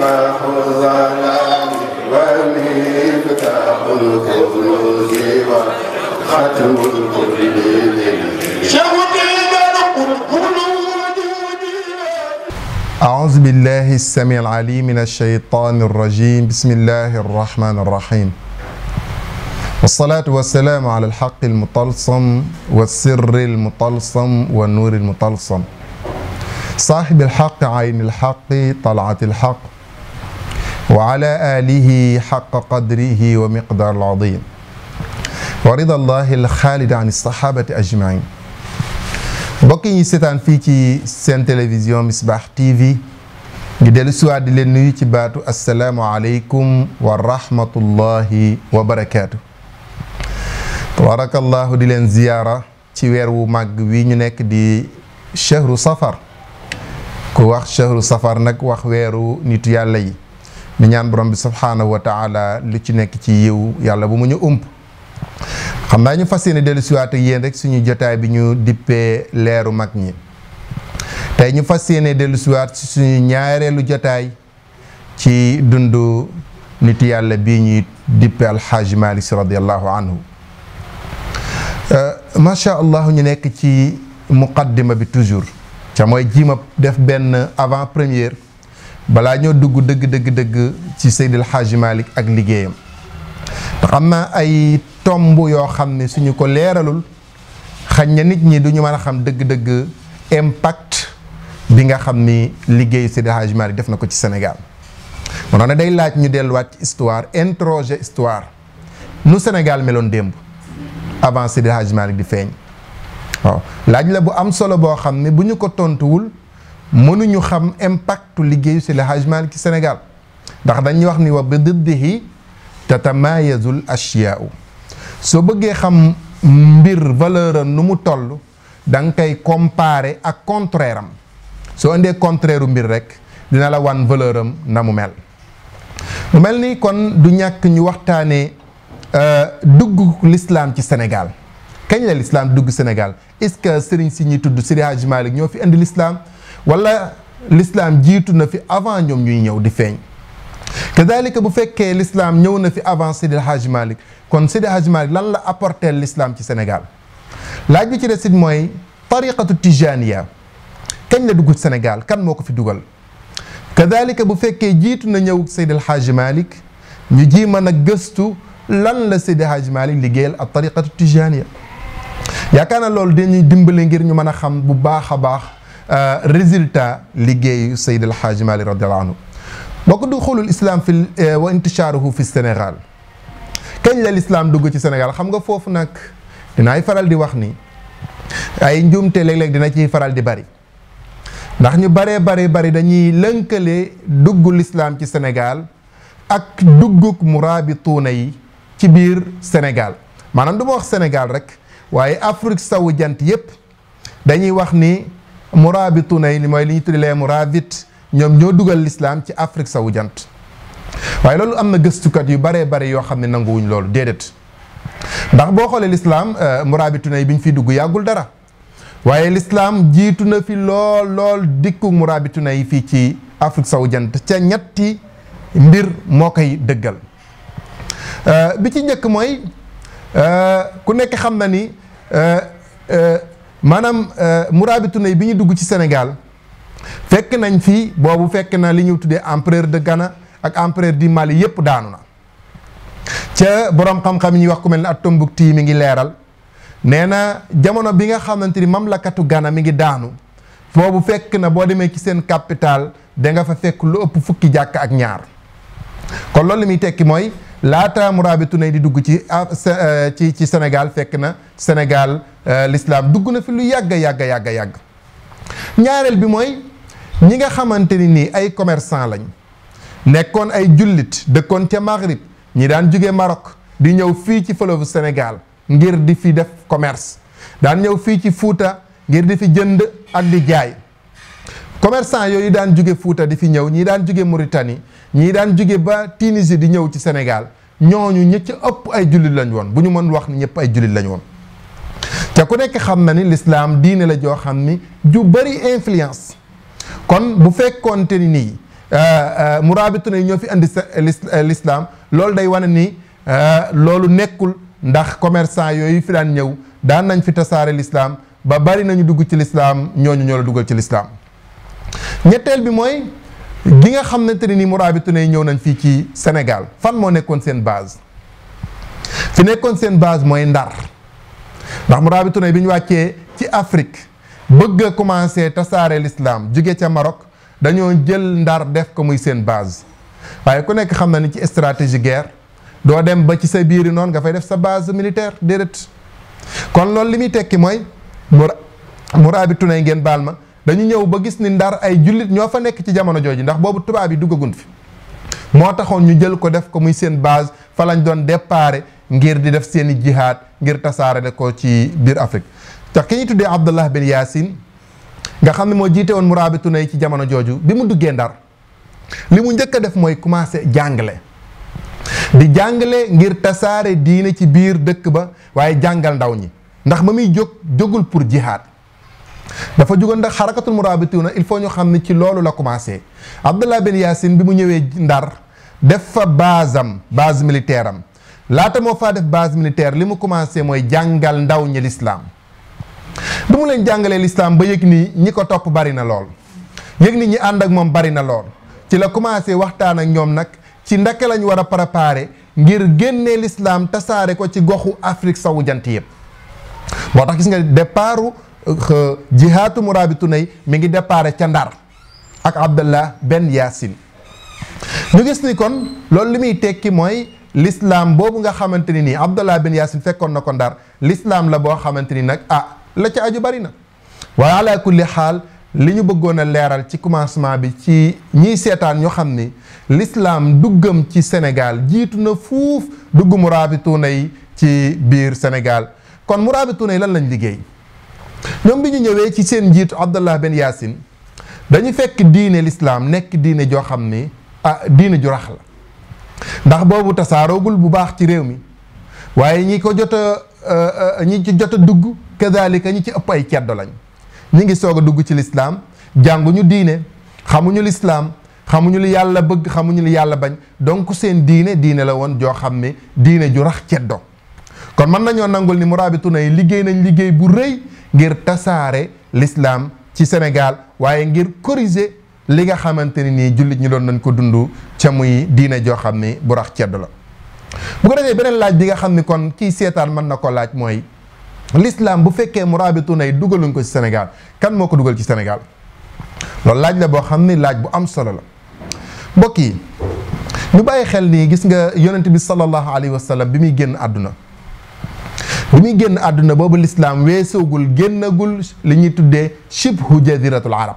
مصباح الظلام ومفتاح الكنوز وختم الكل أعوذ بالله السميع العليم من الشيطان الرجيم بسم الله الرحمن الرحيم والصلاة والسلام على الحق المطلسم والسر المطلسم والنور المطلسم صاحب الحق عين الحق طلعة الحق وعلى آله حق قدره ومقدار العظيم ورضا الله الخالد عن الصحابة أجمعين mbokk yi seetaan fii ci seen télévision Misbah TV ñu dellu siwaat di leen nuyu ci baatu asalaamualeykum wa rahmatullahi wa barakaatu. tabarakallahu di leen ziyaara ci weer wu màgg wi ñu nekk di chahru safar ku wax chahru safar nag wax weeru nitu yàlla yi di ñaan borom bi subhaanahu wa taala lu ci nekk ci yiw yàlla bu mu ñu ump. xam naa ñu fas yéene dellu siwaat ak yéen rek suñu jotaay bi ñu dippee leeru mag ñi tey ñu fas yéene dellu siwaat ci suñu ñaareelu jotaay ci dundu nitu yàlla bii ñuy dippee alxaaji Malick Sy radiallahu anhu macha allah ñu nekk ci muqaddima bi toujours ca mooy jiima def benn avant première balaa ñoo dugg dëgg ci Seydil Hadji Malick ak liggéeyam te xam naa ay tomb yoo xam ne suñu ko leeralul xañ na nit ñi duñu mën a xam dëgg-dëgg impact bi nga xam ni liggéeyu Seydi Hadji Malick def na ko ci Sénégal moo tax ne day laaj ñu delluwaat ci histoire interroger histoire nu Sénégal meloon démb avant Seydi Hadji Malick di feeñ waaw laaj la bu am solo boo xam ne bu ñu ko tontuwul mënuñu xam impactu liggéeyu Seydi Hadji Malick ci Sénégal ndax dañuy wax ni wa bi diddihi tatamaayazul ashyaau soo bëggee xam mbir valeur am nu mu toll da nga koy comparer ak contraire am soo indee contraire mbir rek dina la wan valeur am na mu mel. mu mel ni kon du ñàkk ñu waxtaanee dugg l'islam ci Sénégal kañ la l'islam dugg Sénégal est-ce que sëriñ si ñuy tudd Seydi Hadji Malick ñoo fi indi l'islam wala l'islam jiitu na fi avant ñoom ñuy ñëw di feeñ. kadalika bu fekkee l'islam ñëw na fi avant Seydi Hadji Malick kon Seydi Hadji Malick lan la apporter l'islam ci Sénégal laaj bi ci des it mooy tariqatu tijaniya kañ la dugg Sénégal kan moo ko fi dugal kadalika bu fekkee jiitu na ñëw Seydi Hadji Malick ñu ji mën a gëstu lan la Seydi Hadji Malick liggéeyal ak tariqatu tijaniya yaakaar na loolu dañuy dimbale ngir ñu mën a xam bu baax a baax résultat liggéeyu Seydi Hadji Malick radiyallahu anhu bokk duxulul islam fi wa intishaaruhu fi Sénégal kañ la l'islam dugg ci Sénégal xam nga foofu nag dinaay faral di wax ni ay njuumte léeg-léeg dina ciy faral di bari ndax ñu bari dañuy lënkale dugg l'islam ci Sénégal ak dugguk murabituuna yi ci biir Sénégal maanaam du ma wax Sénégal rek waaye Afrique sowu jant yépp dañuy wax ni murabituuna yi li mooy li ñu tuddee les murabit ñoom ñoo dugal l'islam ci Afrique sowu jant waaye loolu am na gëstukat yu bare yoo xam ne nanguwuñ loolu déedéet ndax boo xoolee l'islam murabituna yi bi ñu fiy dugg yàggul dara waaye l'islam jiitu na fi lool dikku murabituna yi fii ci Afrique sowu jant ca ñetti mbir moo koy dëggal bi ci njëkk mooy ku nekk xam na ni maanaam murabituna yi bi ñu dugg ci Sénégal fekk nañ fi boobu fekk na li ñu tuddee empereur de Ghana ak empereur du Mali yépp daanu na ca boroom xam-xam yi ñuy wax ku mel ne ak Tombouctou mi ngi leeral nee na jamono bi nga xamante ni mamlakatu Ghana mi ngi daanu boobu fekk na boo demee ci seen capitale da nga fa fekk lu ëpp fukki jàkk ak ñaar kon loolu li muy tekki mooy laata murabituna di dugg ci Sénégal fekk na Sénégal l'islam dugg na fi lu yàgg ñaareel bi mooy ñi nga xamante ni nii ay commerçant lañ nekkoon ay jullit dëkkoon ca Maghrib ñi daan jóge Maroc di ñëw fii ci fleuve Sénégal ngir di fi def commerce daan ñëw fii ci Fuuta ngir di fi jënd ak di jaay commerçant yooyu daan jóge Fuuta di fi ñëw ñii daan jóge Mauritanie ñii daan jóge ba Tunisie di ñëw ci Sénégal ñooñu ñi ci ëpp ay jullit lañ woon bu ñu mën wax ni ñëpp ay jullit lañ woon te ku nekk xam na ni l'islam diine la joo xam ni ju bari influence kon bu fekkoonte ni nii murabituna yi ñoo fi andi l'islam loolu day wane ni loolu nekkul, ndax commerçant yooyu fi daan ñëw daan nañ fi tasaare l'islam ba bari nañu dugg ci l'islam, ñooñu ñoo la dugal ci l'islam. ñetteel bi mooy gi nga xamante ne ni murabituna yi ñëw nañ fii ci Sénégal, fan moo nekkoon seen base? fi nekkoon seen base mooy Ndar, ndax murabituna yi bi ñu wàccee ci Afrique bëgg a commencé tasaare l'islam jóge ca Maroc, dañoo jël Ndar def ko muy seen base. waaye ku nekk xam na ni ci stratégie guerre doo dem ba ci sa biiri noonu nga fay def sa base militaire, déedéet. kon loolu li muy tekki mooy murabituna yi ngeen baal ma, dañu ñëw ba gis ni Ndar ay jullit ñoo fa nekk ci jamono jooju, ndax boobu tubaab yi duggagun fi. moo taxoon ñu jël ko def ko muy seen base, fa lañ doon déparé ngir di def seeni jihaad ngir tasaare ko ci biir Afrique. tax ki ñuy tuddee Abdallah bin Yaasin nga xam ne moo jiite woon murabituna yi ci jamono jooju, bi mu duggee Ndar li mu njëkk a def mooy commencé jàngale, di jàngale ngir tasaare diine ci biir dëkk ba, waaye jàngal ndaw ñi, ndax ba muy jógul pour jihaad, dafa jógoon ndax xarakatul murabituna il faut ñu xam ne ci loolu la commencé. Abdallah bin Yaasin bi mu ñëwee Ndar def fa base militaire am, laata moo faa def base militaire li mu commencé mooy jàngal ndaw ñi l'islam. bi mu leen jàngalee l'islam ba yëg ni ñi ko topp bari na lool, yëg ni ñi ànd ak moom bari na lool, ci la commencé waxtaan ak ñoom nag ci ndaka lañ war a préparer ngir génnee l'islam tasaare ko ci goxu Afrique sowu jant yëpp. moo tax gis nga départu jihaatu murabituna yi mi ngi déparé ca Ndar ak Abdallah ben Yaasin. ñu gis ni kon loolu li muy tekki mooy l'islam boobu nga xamante ni nii Abdallah ben Yaasin fekkoon na ko Ndar, l'islam la boo xamante ni nag la ca aju bari na. waaye ala kulli xaal li ñu bëggoon a leeral ci commencement bi ci ñiy seetaan ñu xam ni l'islam duggam ci Sénégal jiitu na fuuf dugg murabituna yi ci biir Sénégal. kon murabituna yi lan lañ liggéey? ñoom bi ñu ñëwee ci seen njiitu Abdallah ben Yaasin dañu fekk diine l'islam nekk diine joo xam ni diine ju rax la, ndax boobu tasaaroogul bu baax ci réew mi, waaye ñi ko jot a ñi ci jot a dugg kadalika ñi ci ëpp ay ceddo lañ. ñi ngi soog a dugg ci l'islam, jànguñu diine, xamuñu l'islam, xamuñu li yàlla bëgg, xamuñu li yàlla bañ, donc seen diine la woon joo xam ne diine ju rax ceddo. kon mën nañoo nangul ni murabituna yi liggéey nañ liggéey bu rëy ngir tasaare l'islam ci Sénégal, waaye ngir corriger li nga xamante ni nii jullit ñi doon nañ ko dund ca muy diine joo xam ne bu rax ceddo la. bu ko defee beneen laaj bi nga xam ni kon kii seetaan mën na ko laaj mooy l'islam bu fekkee murabituna yi dugaluñ ko ci Sénégal, kan moo ko dugal ci Sénégal? loolu laaj la boo xam ni laaj bu am solo la. mbokk yi ñu bàyyi xel nii, gis nga yonent bi sallallahu alayhi wa sallam bi muy génn àdduna, boobu l'islam weesoogul génnagul li ñuy tuddee shibhu jaziratul arab.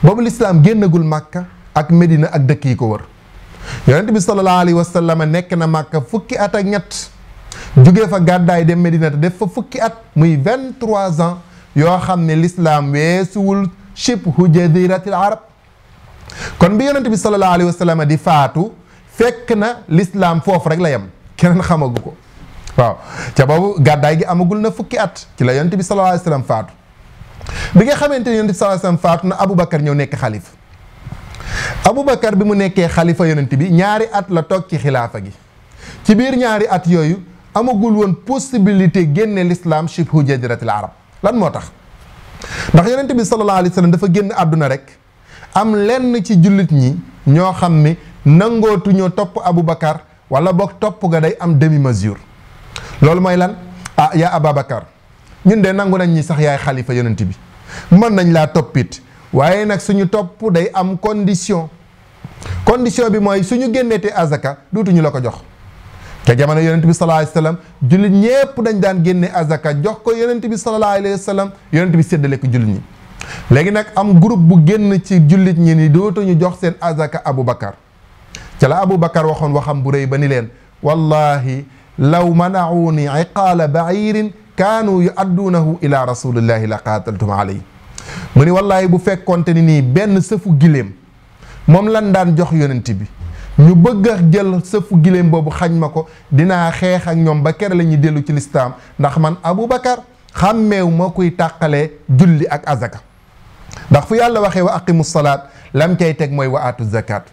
boobu l'islam génnagul Makka ak Medina ak dëkk yi ko wër. yonent bi sallallahu alayhi wa sallam nekk na Makka fukki at ak ñett, jugee fa gàddaay dem Medina te def fa fukki at, muy 23 ans yoo xam ne l'islam weesuwul shibhu jaziratul arab. kon bi yonent bi sallallahu alayhi wa sallam di faatu fekk na l'islam foofu rek la yem, keneen xamagu ko. waaw ca boobu gàddaay gi amagul na fukki at, ci la yonent bi sallallahu alayhi wa sallam faatu. bi nga xamante ni yonent bi sallallahu alayhi wa sallam faatu na Aboubacar ñëw nekk xalifa. Aboubacar bi mu nekkee xalifa yonent bi ñaari at la toog ci xilaafa gi. ci biir ñaari at yooyu amagul woon possibilité génne l'islam shibhu jaziratil arab. lan moo tax? ndax yonent bi sallallahu alayhi wa sallam dafa génn àdduna rek am lenn ci jullit ñi ñoo xam ni nangootuñoo topp Aboubacar, wala boog topp ga day am demi mesure. loolu mooy lan? yaa Ababacar, ñun de nangu nañ ñi sax yaay xalifa yonent bi, mën nañ laa toppit, waaye nag suñu topp day am condition bi mooy suñu génneete azaka duutuñu la ko jox. te jamono yonent bi sallallahu alayhi wa sallam jullit ñépp dañ daan génne azaka jox ko yonent bi sallallahu alayhi wa sallam, yonent bi séddale ko jullit ñi. léegi nag am groupe bu génn ci jullit ñi ni dootuñu jox seen azaka Aboubacar. ca la Aboubacar waxoon waxam bu rëy ba ni leen wallahi law manauni iqaala ba'irin kaanu yuadduunahu ila rasulillahi la qaataltum alayhi. mu ni wallahi bu fekkonte ni nii benn sëfu giléem moom lan daan jox yonent bi, ñu bëgg a jël sëfu giléem boobu xañ ma ko, dinaa xeex ak ñoom ba kere la ñuy dellu ci lislaam, ndax man Aboubacar xàmmeew ma kuy tàqalee julli ak azaka. ndax fu yàlla waxee wa aqimu salaat lam cay teg mooy wa aatu zakat.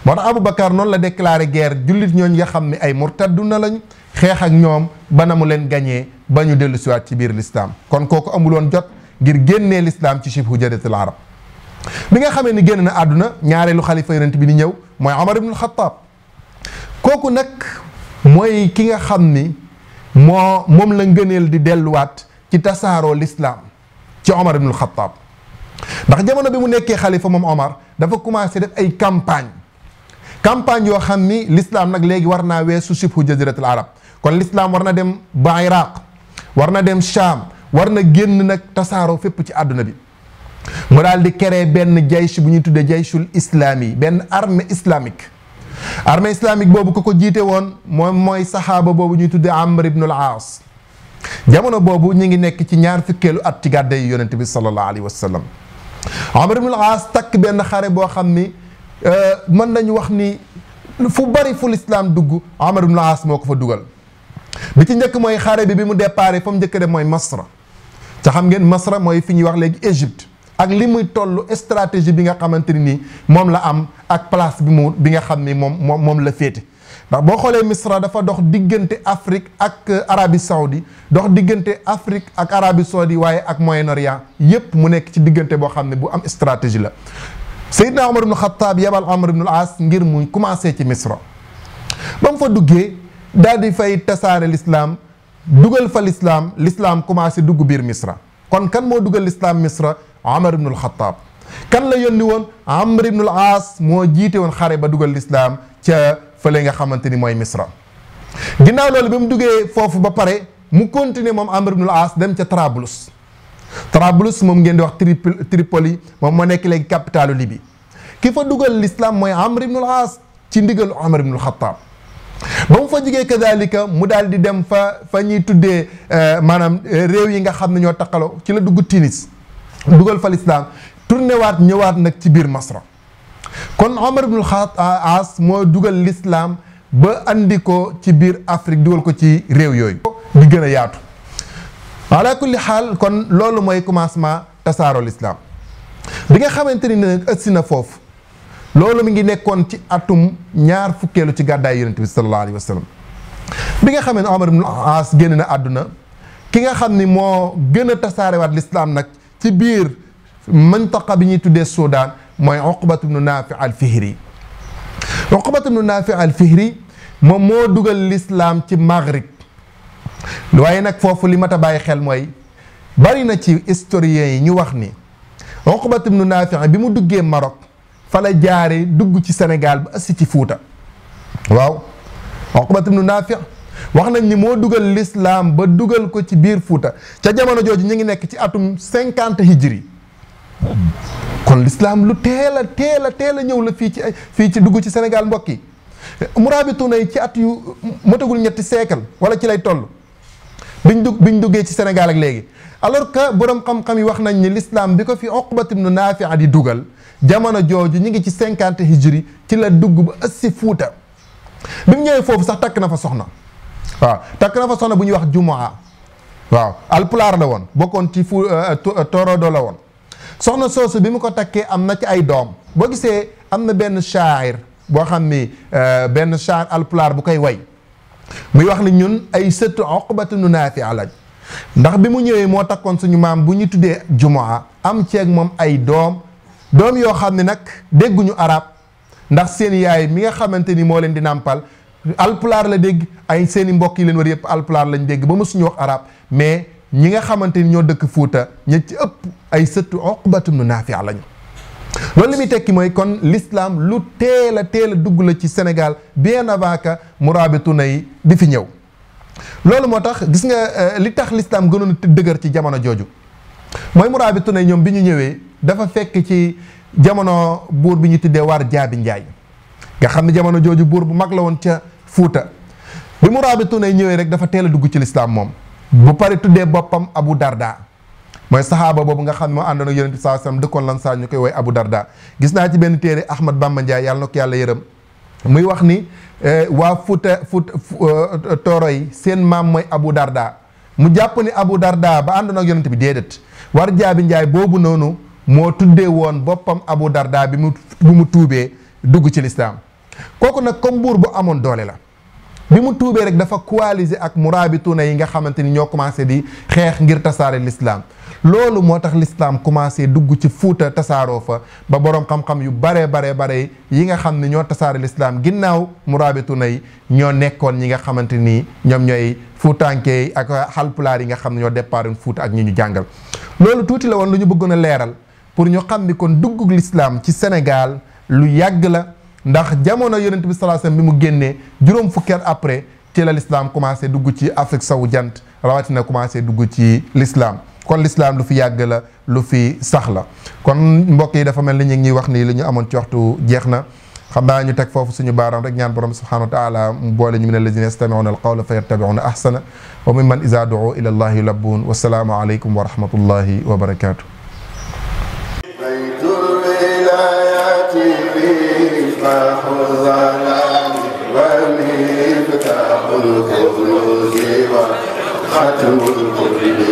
moo tax Aboubacar noonu la déclaré guerre jullit ñooñu nga xam ne ay murtaddu na lañ xeex ak ñoom ba na mu leen gañee ba ñu dellu siwaat ci biir lislaam kon kooku amuloon jot ngir génnee lislaam ci shibhu jaziratul arab. bi nga xamee ni génn na àdduna ñaareelu xalifa yonent bi di ñëw mooy Omar ibnul Xattaab. kooku nag mooy ki nga xam ni moom la ngëneel di delluwaat ci tasaaroo lislaam ci Omar ibnul Xattaab. ndax jamono bi mu nekkee xalifa moom Omar dafa commencé def ay campagne yoo xam ni l'islam nag léegi war naa weesu shibhu jaziratul arab kon l'islam war na dem ba Iraq war na dem Sham war na génn nag tasaaroo fépp ci àdduna bi. mu daal di créer benn jaysh bu ñuy tuddee jayshul islami benn armée islamique. armée islamique boobu ko jiite woon moom mooy saxaaba boobu ñuy tuddee Amr ibnul Aas. jamono boobu ñu ngi nekk ci ñaar fukkeelu at ci gàdday yonent bi sallallahu alayhi wa sallam. Amr ibnul Aas takk benn xare boo xam ni mën nañu wax ni fu bari fu lislaam dugg Amr ibnul Aas moo ko fa dugal. bi ci njëkk mooy xare bi mu déparé fa mu njëkk dem mooy Masra. te xam ngeen Masra mooy fi ñuy wax léegi Égypte ak li muy toll stratégie bi nga xamante ni moom la am ak place bi nga xam ni moom la féete. ndax boo xoolee Misra dafa dox diggante Afrique ak Arabie Saoudi dox diggante Afrique ak Arabie Saoudi waaye ak Moyen-Orient yépp mu nekk ci diggante boo xam ne bu am stratégie la. Seydina Omar ibn Khattab yebal Amr ibn al-As ngir mu commencé ci Misra ba mu fa duggee daal di fay tasaare l'islam dugal fa l'islam commencé dugg biir Misra. kon kan moo dugal l'islam Misra Omar ibn al-Khattab. kan la yónni woon Amr ibn al-As moo jiite woon xare ba dugal l'islam ca fële nga xamante ni mooy Misra. ginnaaw loolu bi mu duggee foofu ba pare mu continuer moom Amr ibn al-As dem ca Trablus moom ngeen di wax Tripoli moom moo nekk léegi capitalu Libye. ki fa dugal l'islam mooy Amr ibn al-As ci ndigalu Omar ibn al-Khattab. ba mu fa jugee kadalika mu daal di dem fa ñuy tuddee maanaam réew yi nga xam ne ñoo taqaloo ci la dugg Tunis dugal fa l'islam tourné waat ñëwaat nag ci biir Masra. kon Omar ibn al-As moo dugal l'islam ba andi ko ci biir Afrique dugal ko ci réew yooyu di gën a yaatu. ala kulli xaal kon loolu mooy commencement tasaaroo l'islam bi nga xamante ni nag ëssi na foofu loolu mi ngi nekkoon ci atum ñaar fukkeelu ci gàddaay yonent bi sallallahu alayhi wa sallam. bi nga xamee ne Omar ibn al-As génn na àdduna ki nga xam ni moo gën a tasaarewaat l'islam nag ci biir mantaqa bi ñuy tuddee Soudan mooy Uqbat ibn Nafi al-Fihri. Uqbat ibn Nafi al-Fihri moom moo dugal l'islam ci Maghrib. waaye nag foofu li mat a bàyyi xel mooy bari na ci historiens yi ñu wax ni Uqbat ibn Nafi bi mu duggee Maroc fa la jaare dugg ci Sénégal ba assi ci Fuuta. waaw Uqbat ibn Nafi wax nañ ni moo dugal l'islam ba dugal ko ci biir Fuuta ca jamono jooju ñu ngi nekk ci atum 50 hijri. kon l'islam lu teel a ñëw la fii ci dugg ci Sénégal mbokk yi. murabituna yi ci at yu motagul ñetti siècle wala ci lay toll biñ duggee ci Sénégal ak léegi. alors que borom xam-xam yi wax nañ ni l'islam bi ko fi Uqbat ibn Nafi di dugal jamono jooju ñu ngi ci 50 hijri ci la dugg ba assi Fuuta. bi mu ñëwee foofu sax takk na fa soxna. waaw takk na fa soxna bu ñuy wax Jumaa. waaw alpulaar la woon bokkoon ci Torodo la woon. soxna soosu bi mu ko takkee am na ci ay doom boo gisee am na benn shaa'ir boo xam ni benn shaa'ir alpulaar bu koy way muy wax ni ñun ay sëtu Uqbat ibn Nafi lañ ndax bi mu ñëwee moo takkoon suñu maam bu ñu tuddee Jumaa am ceeg moom ay doom yoo xam ne nag dégguñu arab ndax seen yaay mi nga xamante ni moo leen di nàmpal alpulaar la dégg ay seen i mbokk yi leen war yëpp alpulaar lañ dégg ba mësuñu wax arab mais ñi nga xamante ni ñoo dëkk Fuuta ñi ci ëpp ay sëtu Uqbat ibn Nafi lañu. loolu li muy tekki mooy kon l'islam lu teel a dugg la ci Sénégal bien avant que murabituna yi di fi ñëw. loolu moo tax gis nga li tax l'islam gënoon a dëgër ci jamono jooju mooy murabituna yi ñoom bi ñu ñëwee dafa fekk ci jamono buur bi ñu tuddee War Jaabi Njaay nga xam ne jamono jooju buur bu mag la woon ca Fuuta. bi murabituna yi ñëwee rek dafa teel a dugg ci l'islam moom bu pare tuddee boppam Abu Darda. mooy saxaaba boobu nga xam ne moo àndoon ak yonent bi sallallahu alayhi wasallam dëkkoon Lansaar ñu koy woy Abu Darda. gis naa ci benn téere Ahmad Bamba Ndiaye yàlla na ko yàlla yërëm muy wax ni waa Fuuta Tooro yi seen maam mooy Abu Darda mu jàpp ni Abu Darda ba àndoon ak yonent bi déedéet War Jaabi Njaay boobu noonu moo tuddee woon boppam Abu Darda bi mu tuubee dugg ci lislaam kooku nag comme buur bu amoon doole la bi mu tuubee rek dafa coaliser ak murabituna yi nga xamante ni ñoo commencé di xeex ngir tasaare l'islam loolu moo tax l'islam commencé dugg ci Fuuta tasaaroo fa ba boroom xam-xam yu bare yi nga xam ne ñoo tasaare l'islam ginnaaw murabituna yi ñoo nekkoon ñi nga xamante ni ñoom ñooy fuutaanke yi ak xalpulaar yi nga xam ne ñoo départoon Fuuta ak ñi ñu jàngal loolu tuuti la woon lu ñu bëggoon a leeral pour ñu xam ni kon duggug l'islam ci Sénégal lu yàgg la ndax jamono yonent bi sallallahu alayhi wasallam bi mu génnee juróom fukki at après ci la l'islam commencé dugg ci Afrique sowu jant rawatina commencé dugg ci l'islam kon l'islam lu fi yàgg la lu fi sax la kon mbokk yi dafa mel ni ñu ngi ñuy wax ni li ñu amoon ci waxtu jeex na xam naa ñu teg foofu suñu baaraam rek ñaan borom subhanahu wa taala mu boole ñu min alladhina yastami'una alqawla fa yattabi'una ahsana wa mimman iza du'u ila allahi yulabbun wassalaamu alaykum wa rahmatullahi wa barakatuh ختم القرآن